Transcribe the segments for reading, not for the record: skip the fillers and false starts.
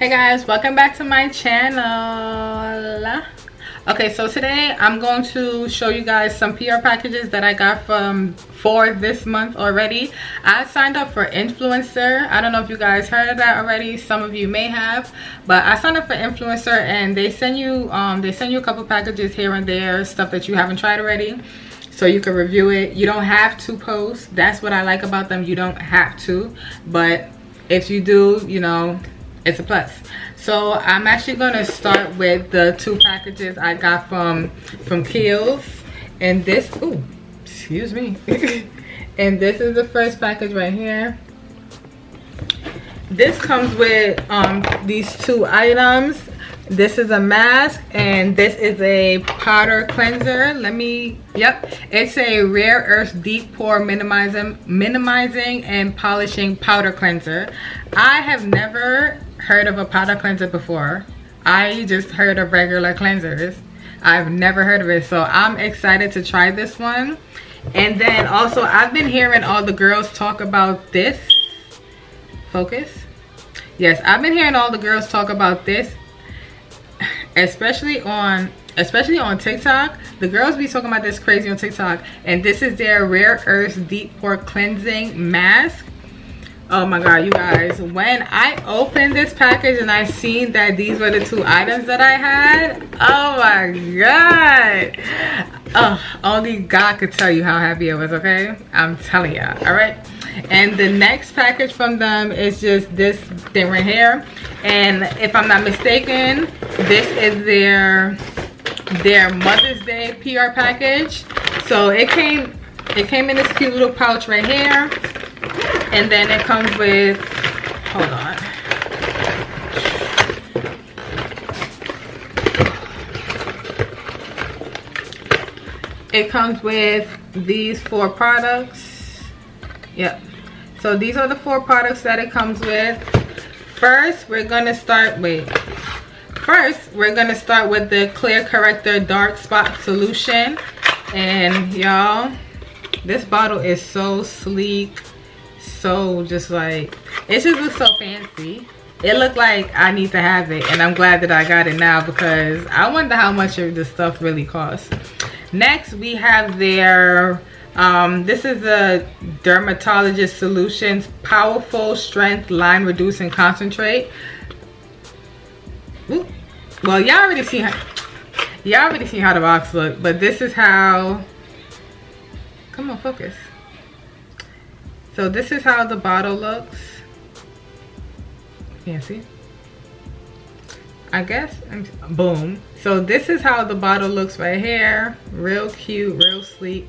Hey guys, welcome back to my channel. Okay, so today I'm going to show you guys some PR packages that I got for this month already. I signed up for influencer. I don't know if you guys heard of that already. Some of you may have, but I signed up for influencer and they send you a couple packages here and there, stuff that you haven't tried already, so you can review it. You don't have to post. That's what I like about them. You don't have to, but if you do, you know, it's a plus. So I'm actually going to start with the two packages I got from Kiehls, and this, ooh, excuse me. And this is the first package right here. This comes with these two items. This is a mask and this is a powder cleanser. It's a rare earth deep pore minimizing and polishing powder cleanser. I have never heard of a powder cleanser before. I just heard of regular cleansers. I've never heard of it, so I'm excited to try this one. And then also I've been hearing all the girls talk about this. Focus. Yes, I've been hearing all the girls talk about this, especially on TikTok. The girls be talking about this crazy on TikTok, and this is their rare earth deep pore cleansing mask. Oh my god, you guys, when I opened this package and I seen that these were the two items that I had, oh my god, only God could tell you how happy I was. Okay, I'm telling y'all. All right, and the next package from them is just this thing right here, and if I'm not mistaken, this is their Mother's Day PR package. So it came in this cute little pouch right here. And then it comes with, hold on. It comes with these 4 products. Yep. So these are the 4 products that it comes with. First, we're gonna start with the Clear Corrector Dark Spot Solution. And y'all, this bottle is so sleek. So just like, it just looks so fancy. It looked like I need to have it, and I'm glad that I got it now because I wonder how much of this stuff really costs. Next we have their this is the Dermatologist Solutions Powerful Strength Line Reducing Concentrate. Ooh. Well, y'all already seen how the box look, but this is how, come on, focus. So this is how the bottle looks. Can't see, I guess. Boom. So this is how the bottle looks right here. Real cute, real sleek.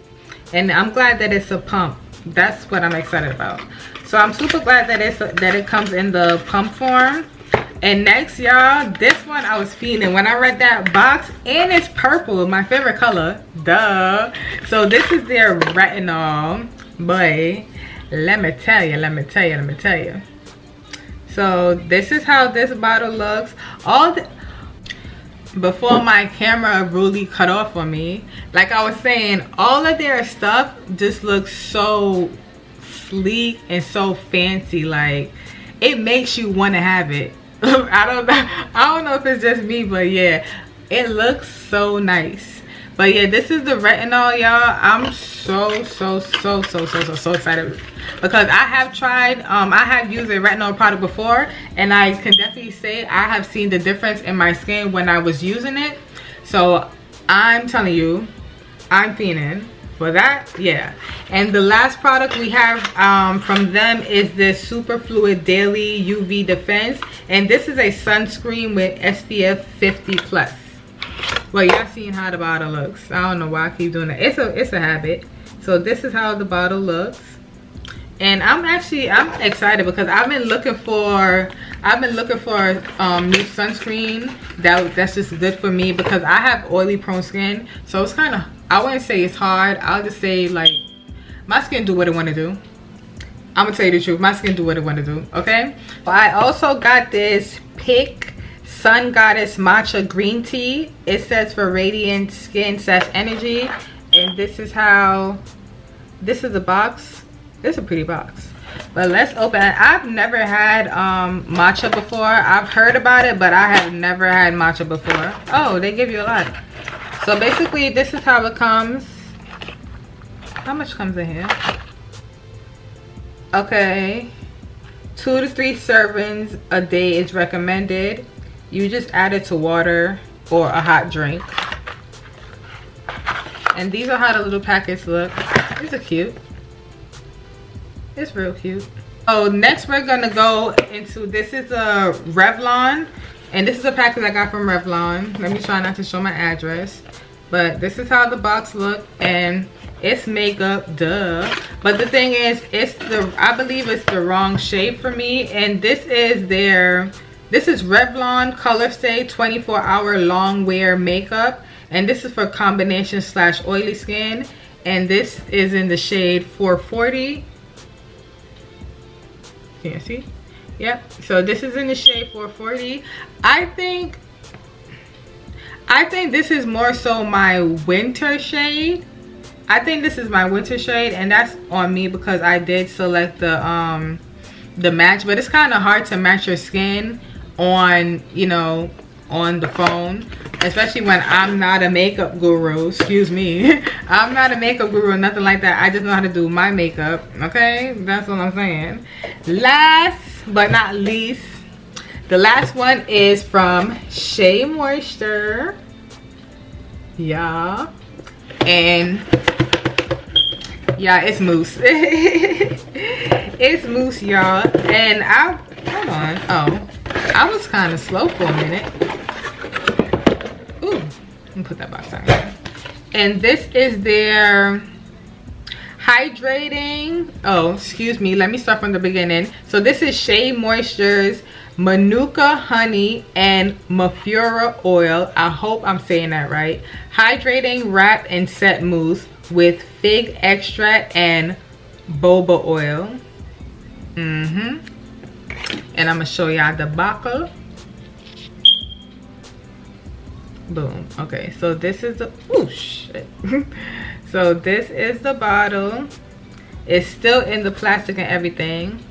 And I'm glad that it's a pump. That's what I'm excited about. So I'm super glad that it comes in the pump form. And next, y'all, this one I was feeling when I read that box, and it's purple, my favorite color. Duh. So this is their retinol, boy. Let me tell you. So this is how this bottle looks. Before my camera really cut off on me, like I was saying, all of their stuff just looks so sleek and so fancy. Like, it makes you want to have it. I don't know if it's just me, but yeah, it looks so nice. But yeah, this is the retinol, y'all. I'm so excited because I have tried, I have used a retinol product before, and I can definitely say I have seen the difference in my skin when I was using it. So I'm telling you, I'm fiending for that. Yeah. And the last product we have from them is this Super Fluid Daily UV Defense, and this is a sunscreen with SPF 50+. Well, y'all seen how the bottle looks. I don't know why I keep doing that. It's a habit. So this is how the bottle looks, and I'm excited because I've been looking for new sunscreen that's just good for me because I have oily prone skin. So it's kind of, I wouldn't say it's hard. I'll just say, like, my skin do what it want to do. I'm gonna tell you the truth. My skin do what it want to do. Okay. I also got this Pick Sun Goddess Matcha Green Tea. It says for radiant skin / energy, and this is the box. It's a pretty box. But let's open it. I've never had matcha before. I've heard about it, but I have never had matcha before. Oh, they give you a lot. So basically, this is how it comes. How much comes in here? Okay, 2 to 3 servings a day is recommended. You just add it to water or a hot drink. And these are how the little packets look. These are cute. It's real cute. So next we're gonna go into, this is a Revlon, and this is a package I got from Revlon. Let me try not to show my address, but this is how the box look, and it's makeup, duh. But the thing is, I believe it's the wrong shade for me. And this is Revlon Color Stay 24-hour long wear makeup. And this is for combination / oily skin. And this is in the shade 440. Can you see? Yep. So this is in the shade 440. I think this is more so my winter shade. I think this is my winter shade, and that's on me because I did select the match. But it's kind of hard to match your skin on, you know, on the phone, especially when I'm not a makeup guru. Excuse me. I'm not a makeup guru or nothing like that. I just know how to do my makeup. Okay, that's what I'm saying. Last but not least, the last one is from Shae Moisture. Yeah, and yeah, it's mousse. It's mousse, y'all. And hold on. Oh, I was kind of slow for a minute. Ooh, let me put that box down. And this is their hydrating. Oh, excuse me. Let me start from the beginning. So this is Shae Moisture's Manuka honey and Mafura oil. I hope I'm saying that right. Hydrating wrap and set mousse with fig extract and boba oil. And I'm gonna show y'all the bottle. Boom. Okay, so this is the, oh shit. So this is the bottle. It's still in the plastic and everything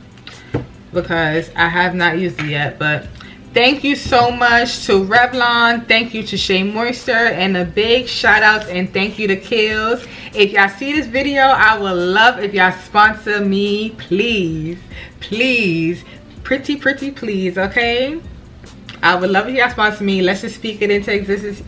because I have not used it yet. But thank you so much to Revlon. Thank you to Shae Moisture, and a big shout out and thank you to Kiehls. If y'all see this video, I would love if y'all sponsor me, please. Please, pretty please, okay? I would love if y'all sponsor me. Let's just speak it into existence.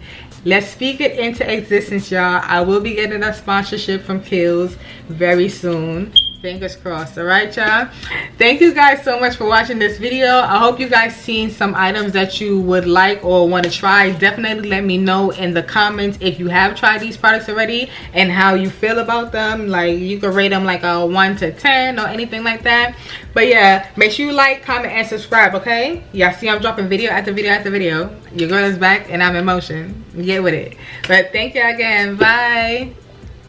Let's speak it into existence, y'all. I will be getting a sponsorship from Kiehls very soon. Fingers crossed. All right, y'all. Thank you guys so much for watching this video. I hope you guys seen some items that you would like or want to try. Definitely let me know in the comments if you have tried these products already and how you feel about them. Like, you can rate them like a 1 to 10 or anything like that. But yeah, make sure you like, comment, and subscribe, okay? Y'all see I'm dropping video after video after video. Your girl is back and I'm in motion. Get with it. But thank you again. Bye.